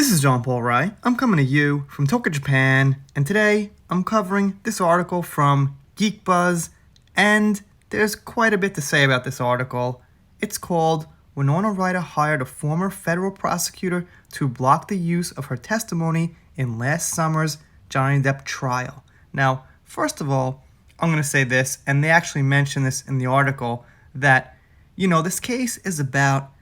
This is John Paul Rai. I'm coming to you from Tokyo, Japan, and today I'm covering this article from Geek Buzz, and there's quite a bit to say about this article. It's called Winona Ryder hired a former federal prosecutor to block the use of her testimony in last summer's Johnny Depp trial. Now, first of all, I'm going to say this, and they actually mention this in the article, that, this case is about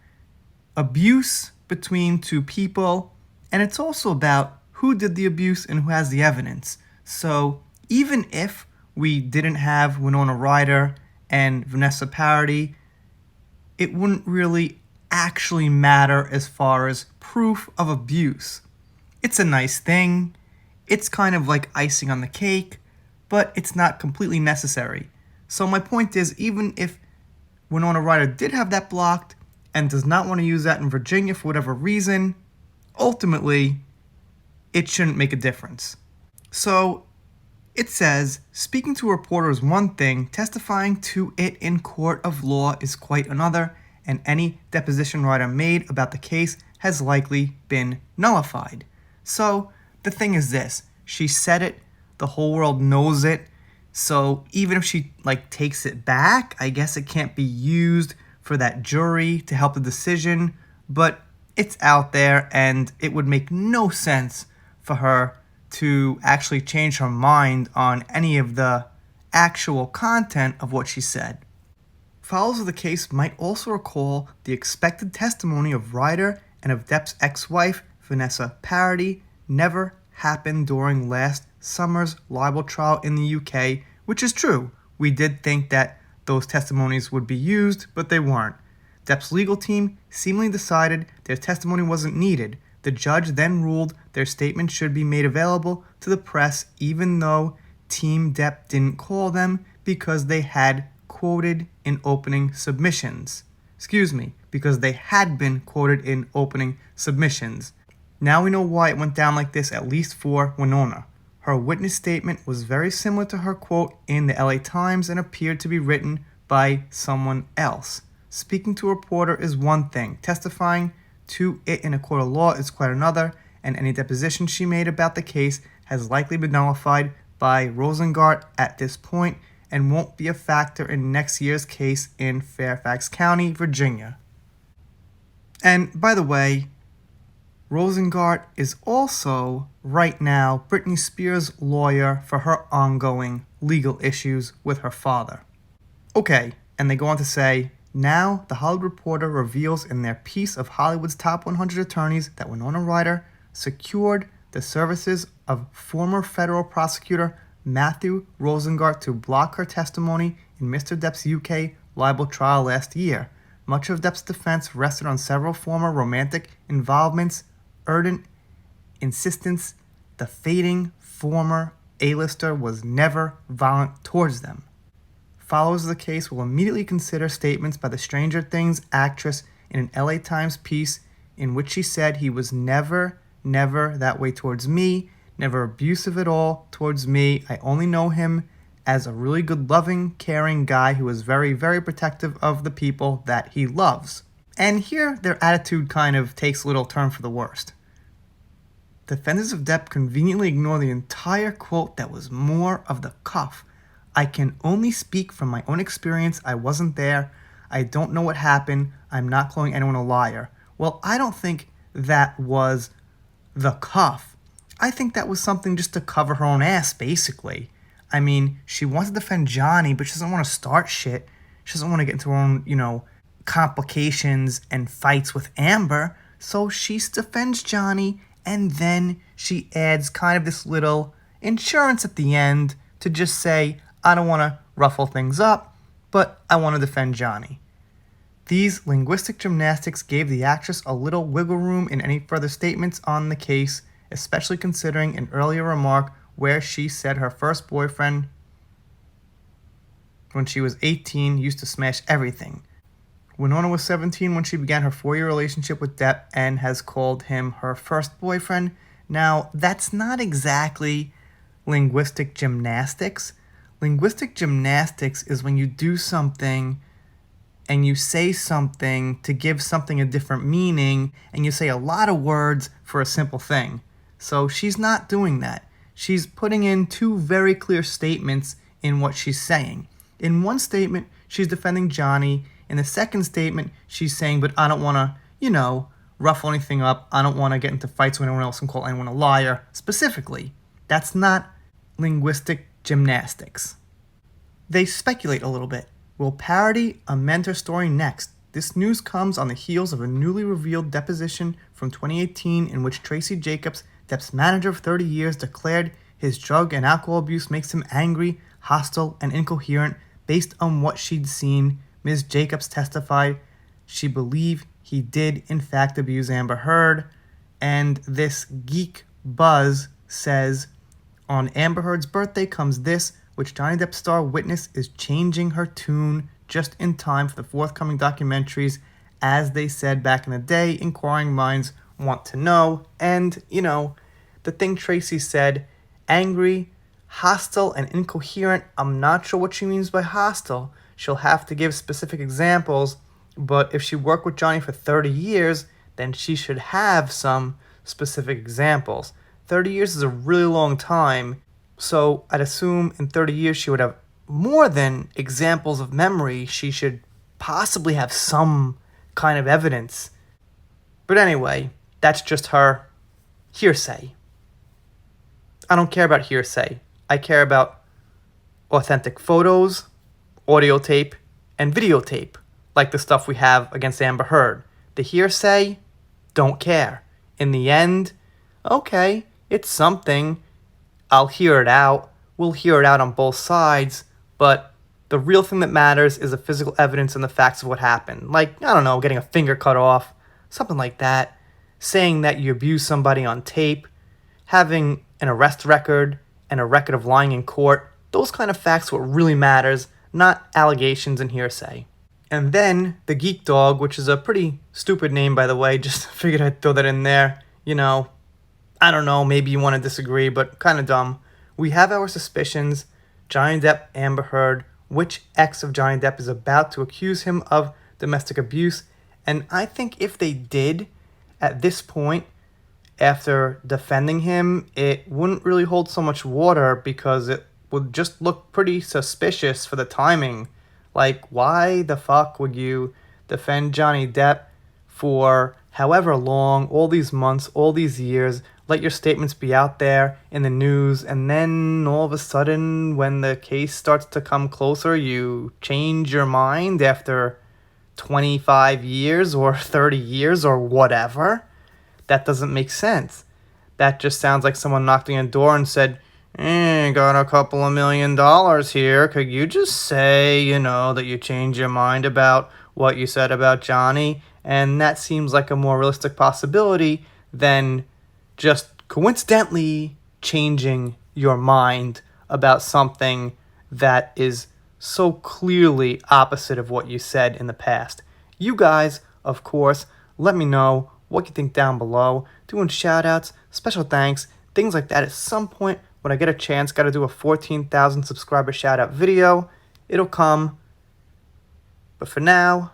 abuse between two people, and it's also about who did the abuse and who has the evidence. So even if we didn't have Winona Ryder and Vanessa Paradis, it wouldn't really actually matter as far as proof of abuse. It's a nice thing. It's kind of like icing on the cake, but it's not completely necessary. So my point is, even if Winona Ryder did have that blocked and does not want to use that in Virginia for whatever reason, ultimately, it shouldn't make a difference. So it says, speaking to a reporter is one thing, testifying to it in court of law is quite another, and any deposition Ryder made about the case has likely been nullified. So the thing is this, she said it, the whole world knows it, so even if she takes it back, I guess it can't be used for that jury to help the decision, but it's out there and it would make no sense for her to actually change her mind on any of the actual content of what she said. Followers of the case might also recall the expected testimony of Ryder and of Depp's ex-wife, Vanessa Paradis, never happened during last summer's libel trial in the UK, which is true. We did think that those testimonies would be used, but they weren't. Depp's legal team seemingly decided their testimony wasn't needed. The judge then ruled their statement should be made available to the press, even though Team Depp didn't call them because they had quoted in opening submissions. Because they had been quoted in opening submissions. Now we know why it went down like this, at least for Winona. Her witness statement was very similar to her quote in the LA Times and appeared to be written by someone else. Speaking to a reporter is one thing, testifying to it in a court of law is quite another, and any deposition she made about the case has likely been nullified by Rosengart at this point and won't be a factor in next year's case in Fairfax County, Virginia. And by the way, Rosengart is also, right now, Britney Spears' lawyer for her ongoing legal issues with her father. Okay, and they go on to say, now the Hollywood Reporter reveals in their piece of Hollywood's top 100 attorneys that Winona Ryder secured the services of former federal prosecutor Matthew Rosengart to block her testimony in Mr. Depp's UK libel trial last year. Much of Depp's defense rested on several former romantic involvements, ardent insistence the fading former A-lister was never violent towards them. Followers of the case will immediately consider statements by the Stranger Things actress in an LA Times piece in which she said he was never that way towards me, never abusive at all towards me. I only know him as a really good, loving, caring guy who is very, very protective of the people that he loves. And here their attitude kind of takes a little turn for the worst. Defenders of Depp conveniently ignore the entire quote that was more of the cuff. I can only speak from my own experience. I wasn't there. I don't know what happened. I'm not calling anyone a liar. Well, I don't think that was the cuff. I think that was something just to cover her own ass, basically. I mean, she wants to defend Johnny, but she doesn't want to start shit. She doesn't want to get into her own, complications and fights with Amber. So she defends Johnny, and then she adds kind of this little insurance at the end to just say, I don't want to ruffle things up, but I want to defend Johnny. These linguistic gymnastics gave the actress a little wiggle room in any further statements on the case, especially considering an earlier remark where she said her first boyfriend, when she was 18, used to smash everything. Winona was 17 when she began her 4-year relationship with Depp and has called him her first boyfriend. Now, that's not exactly linguistic gymnastics. Linguistic gymnastics is when you do something and you say something to give something a different meaning, and you say a lot of words for a simple thing. So she's not doing that. She's putting in two very clear statements in what she's saying. In one statement, she's defending Johnny. In the second statement, she's saying, but I don't want to, ruffle anything up. I don't want to get into fights with anyone else and call anyone a liar. Specifically, that's not linguistic gymnastics. They speculate a little bit. Will parody amend her story next? This news comes on the heels of a newly revealed deposition from 2018 in which Tracy Jacobs, Depp's manager of 30 years, declared his drug and alcohol abuse makes him angry, hostile, and incoherent. Based on what she'd seen, Ms. Jacobs testified she believed he did in fact abuse Amber Heard. And this geek buzz says, on Amber Heard's birthday comes this, which Johnny Depp star witness is changing her tune just in time for the forthcoming documentaries. As they said back in the day, inquiring minds want to know. And, the thing Tracy said, angry, hostile, and incoherent, I'm not sure what she means by hostile. She'll have to give specific examples, but if she worked with Johnny for 30 years, then she should have some specific examples. 30 years is a really long time, so I'd assume in 30 years she would have more than examples of memory. She should possibly have some kind of evidence. But anyway, that's just her hearsay. I don't care about hearsay. I care about authentic photos, audio tape, and videotape, like the stuff we have against Amber Heard. The hearsay, don't care. In the end, okay, it's something. I'll hear it out. We'll hear it out on both sides, but the real thing that matters is the physical evidence and the facts of what happened. Like, I don't know, getting a finger cut off, something like that. Saying that you abused somebody on tape, having an arrest record and a record of lying in court. Those kind of facts are what really matters, not allegations and hearsay. And then the Geek Dog, which is a pretty stupid name, by the way, just figured I'd throw that in there. I don't know, maybe you want to disagree, but kind of dumb. We have our suspicions. Johnny Depp, Amber Heard, which ex of Johnny Depp is about to accuse him of domestic abuse. And I think if they did, at this point, after defending him, it wouldn't really hold so much water because it would just look pretty suspicious for the timing. Like, why the fuck would you defend Johnny Depp for however long, all these months, all these years, let your statements be out there in the news, and then all of a sudden, when the case starts to come closer, you change your mind after 25 years or 30 years or whatever? That doesn't make sense. That just sounds like someone knocked on a door and said, got a couple of $1 million here. Could you just say, that you changed your mind about what you said about Johnny? And that seems like a more realistic possibility than just coincidentally changing your mind about something that is so clearly opposite of what you said in the past. You guys, of course, let me know what you think down below. Doing shout outs, special thanks, things like that at some point when I get a chance. Got to do a 14,000 subscriber shout out video. It'll come. But for now,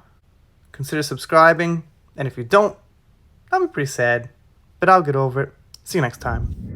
consider subscribing. And if you don't, I'll be pretty sad. But I'll get over it. See you next time.